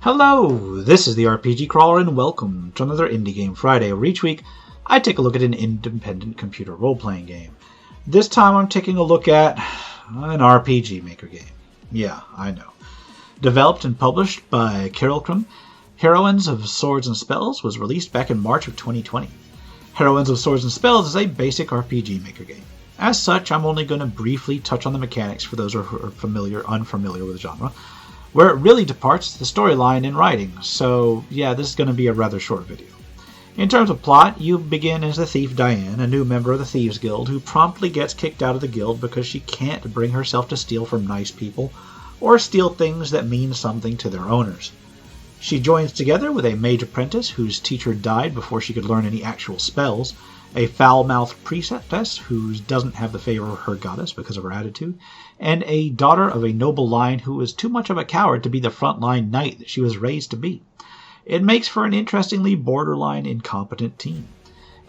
Hello, this is the RPG Crawler and welcome to another Indie Game Friday, where each week I take a look at an independent computer role-playing game. This time I'm taking a look at an RPG Maker game. Yeah, I know. Developed and published by Heroines of Swords and Spells was released back in March of 2020. Heroines of Swords and Spells is a basic RPG Maker game. As such, I'm only going to briefly touch on the mechanics for those who are unfamiliar with the genre. Where it really departs is the storyline and writing, so yeah, this is going to be a rather short video. In terms of plot, you begin as the thief Diane, a new member of the Thieves Guild who promptly gets kicked out of the guild because she can't bring herself to steal from nice people or steal things that mean something to their owners. She joins together with a mage apprentice whose teacher died before she could learn any actual spells, a foul-mouthed priestess who doesn't have the favor of her goddess because of her attitude, and a daughter of a noble line who is too much of a coward to be the frontline knight that she was raised to be. It makes for an interestingly borderline incompetent team.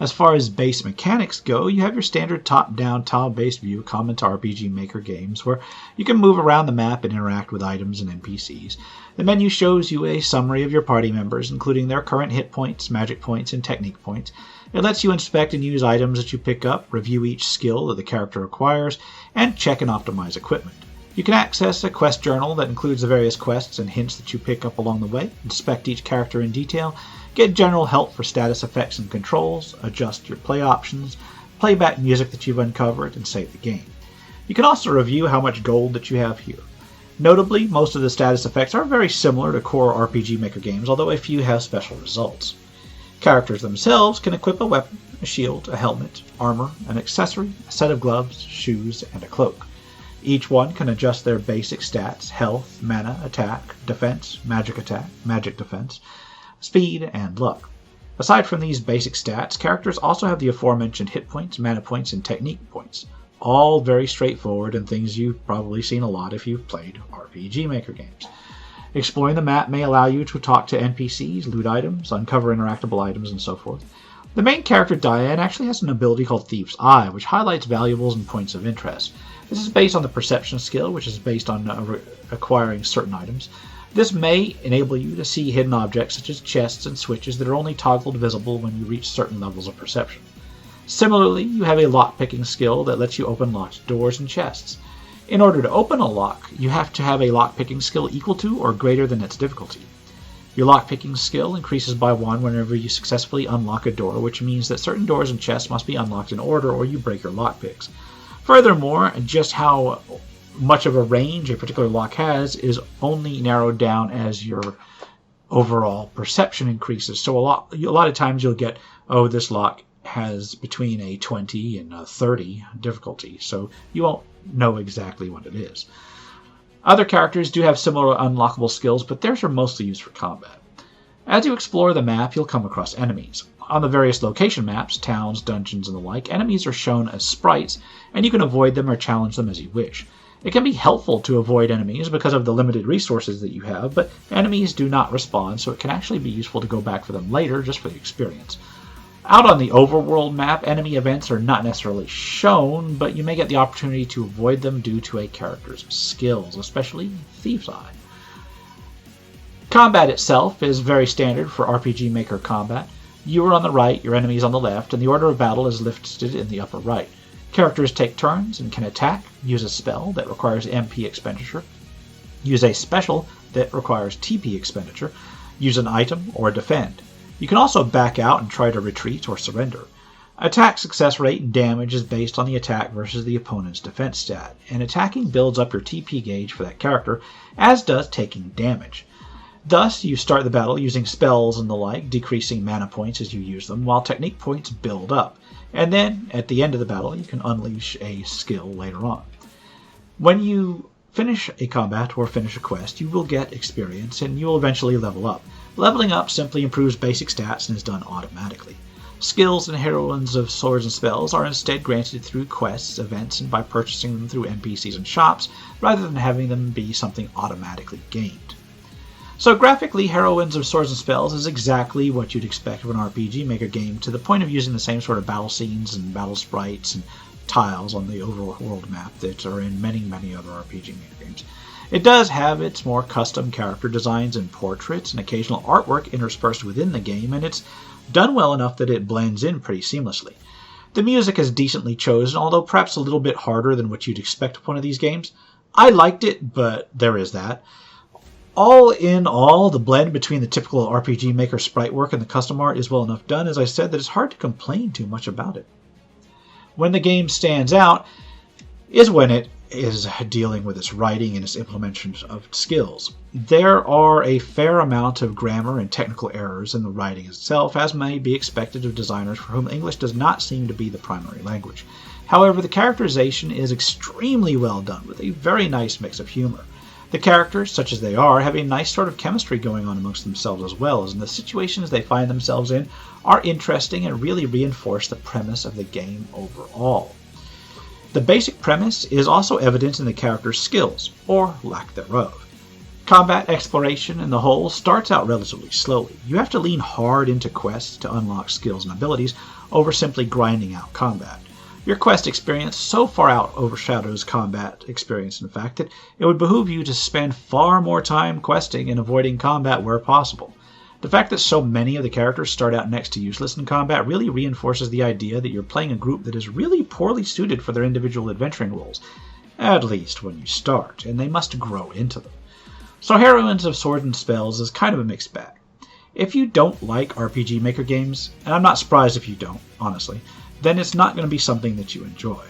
As far as base mechanics go, you have your standard top-down, tile-based view common to RPG Maker games, where you can move around the map and interact with items and NPCs. The menu shows you a summary of your party members, including their current hit points, magic points, and technique points. It lets you inspect and use items that you pick up, review each skill that the character acquires, and check and optimize equipment. You can access a quest journal that includes the various quests and hints that you pick up along the way, inspect each character in detail, get general help for status effects and controls, adjust your play options, play back music that you've uncovered, and save the game. You can also review how much gold that you have here. Notably, most of the status effects are very similar to core RPG Maker games, although a few have special results. Characters themselves can equip a weapon, a shield, a helmet, armor, an accessory, a set of gloves, shoes, and a cloak. Each one can adjust their basic stats: health, mana, attack, defense, magic defense, speed, and luck. Aside from these basic stats, characters also have the aforementioned hit points, mana points, and technique points. All very straightforward and things you've probably seen a lot if you've played RPG Maker games. Exploring the map may allow you to talk to NPCs, loot items, uncover interactable items, and so forth. The main character, Diane, actually has an ability called Thief's Eye, which highlights valuables and points of interest. This is based on the perception skill, which is based on acquiring certain items. This may enable you to see hidden objects such as chests and switches that are only toggled visible when you reach certain levels of perception. Similarly, you have a lockpicking skill that lets you open locked doors and chests. In order to open a lock, you have to have a lockpicking skill equal to or greater than its difficulty. Your lockpicking skill increases by 1 whenever you successfully unlock a door, which means that certain doors and chests must be unlocked in order or you break your lockpicks. Furthermore, just how much of a range a particular lock has is only narrowed down as your overall perception increases. So a lot of times you'll get, oh, this lock has between a 20 and a 30 difficulty, so you won't know exactly what it is. Other characters do have similar unlockable skills, but theirs are mostly used for combat. As you explore the map, you'll come across enemies. On the various location maps, towns, dungeons, and the like, enemies are shown as sprites, and you can avoid them or challenge them as you wish. It can be helpful to avoid enemies because of the limited resources that you have, but enemies do not respawn, so it can actually be useful to go back for them later just for the experience. Out on the overworld map, enemy events are not necessarily shown, but you may get the opportunity to avoid them due to a character's skills, especially Thief's Eye. Combat itself is very standard for RPG Maker combat. You are on the right, your enemy is on the left, and the order of battle is listed in the upper right. Characters take turns and can attack, use a spell that requires MP expenditure, use a special that requires TP expenditure, use an item, or defend. You can also back out and try to retreat or surrender. Attack success rate and damage is based on the attack versus the opponent's defense stat, and attacking builds up your TP gauge for that character, as does taking damage. Thus, you start the battle using spells and the like, decreasing mana points as you use them, while technique points build up. And then, at the end of the battle, you can unleash a skill later on. When you finish a combat or finish a quest, you will get experience and you will eventually level up. Leveling up simply improves basic stats and is done automatically. Skills and Heroines of Swords and Spells are instead granted through quests, events, and by purchasing them through NPCs and shops, rather than having them be something automatically gained. So graphically, Heroines of Swords and Spells is exactly what you'd expect of an RPG Maker game, to the point of using the same sort of battle scenes and battle sprites and tiles on the overworld map that are in many, many other RPG Maker games. It does have its more custom character designs and portraits and occasional artwork interspersed within the game, and it's done well enough that it blends in pretty seamlessly. The music is decently chosen, although perhaps a little bit harder than what you'd expect of one of these games. I liked it, but there is that. All in all, the blend between the typical RPG Maker sprite work and the custom art is well enough done, as I said, that it's hard to complain too much about it. When the game stands out is when it is dealing with its writing and its implementation of skills. There are a fair amount of grammar and technical errors in the writing itself, as may be expected of designers for whom English does not seem to be the primary language. However, the characterization is extremely well done, with a very nice mix of humor. The characters, such as they are, have a nice sort of chemistry going on amongst themselves as well, and the situations they find themselves in are interesting and really reinforce the premise of the game overall. The basic premise is also evident in the character's skills, or lack thereof. Combat exploration in the whole starts out relatively slowly. You have to lean hard into quests to unlock skills and abilities over simply grinding out combat. Your quest experience so far out overshadows combat experience, in fact, that it would behoove you to spend far more time questing and avoiding combat where possible. The fact that so many of the characters start out next to useless in combat really reinforces the idea that you're playing a group that is really poorly suited for their individual adventuring roles, at least when you start, and they must grow into them. So Heroines of Swords and Spells is kind of a mixed bag. If you don't like RPG Maker games, and I'm not surprised if you don't, honestly, then it's not going to be something that you enjoy.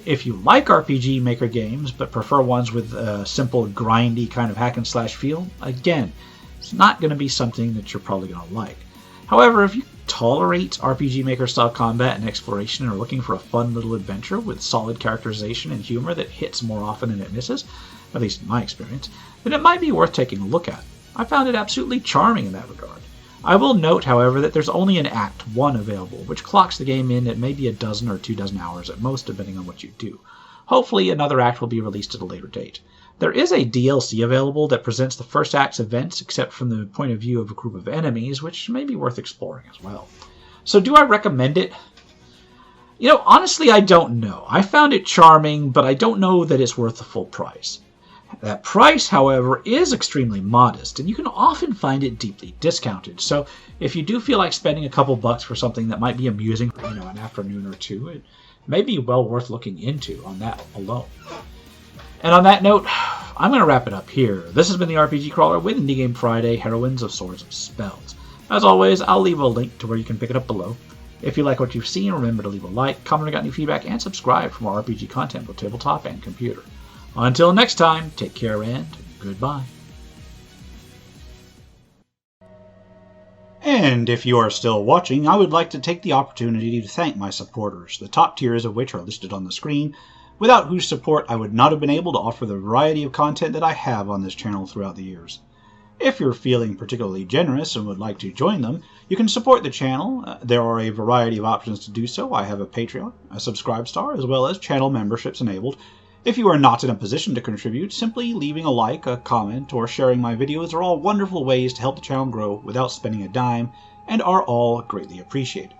If you like RPG Maker games, but prefer ones with a simple, grindy kind of hack-and-slash feel, again, it's not going to be something that you're probably going to like. However, if you tolerate RPG Maker-style combat and exploration and are looking for a fun little adventure with solid characterization and humor that hits more often than it misses, at least in my experience, then it might be worth taking a look at. I found it absolutely charming in that regard. I will note, however, that there's only an Act 1 available, which clocks the game in at maybe a dozen or 24 hours at most, depending on what you do. Hopefully, another act will be released at a later date. There is a DLC available that presents the first act's events, except from the point of view of a group of enemies, which may be worth exploring as well. So do I recommend it? Honestly, I don't know. I found it charming, but I don't know that it's worth the full price. That price, however, is extremely modest, and you can often find it deeply discounted. So if you do feel like spending a couple bucks for something that might be amusing for an afternoon or two, it may be well worth looking into on that alone. And on that note, I'm going to wrap it up here. This has been the RPG Crawler with Indie Game Friday, Heroines of Swords and Spells. As always, I'll leave a link to where you can pick it up below. If you like what you've seen, remember to leave a like, comment or got any feedback, and subscribe for more RPG content for tabletop and computer. Until next time, take care and goodbye. And if you are still watching, I would like to take the opportunity to thank my supporters, the top tiers of which are listed on the screen, without whose support I would not have been able to offer the variety of content that I have on this channel throughout the years. If you're feeling particularly generous and would like to join them, you can support the channel. There are a variety of options to do so. I have a Patreon, a Subscribestar, as well as channel memberships enabled. If you are not in a position to contribute, simply leaving a like, a comment, or sharing my videos are all wonderful ways to help the channel grow without spending a dime, and are all greatly appreciated.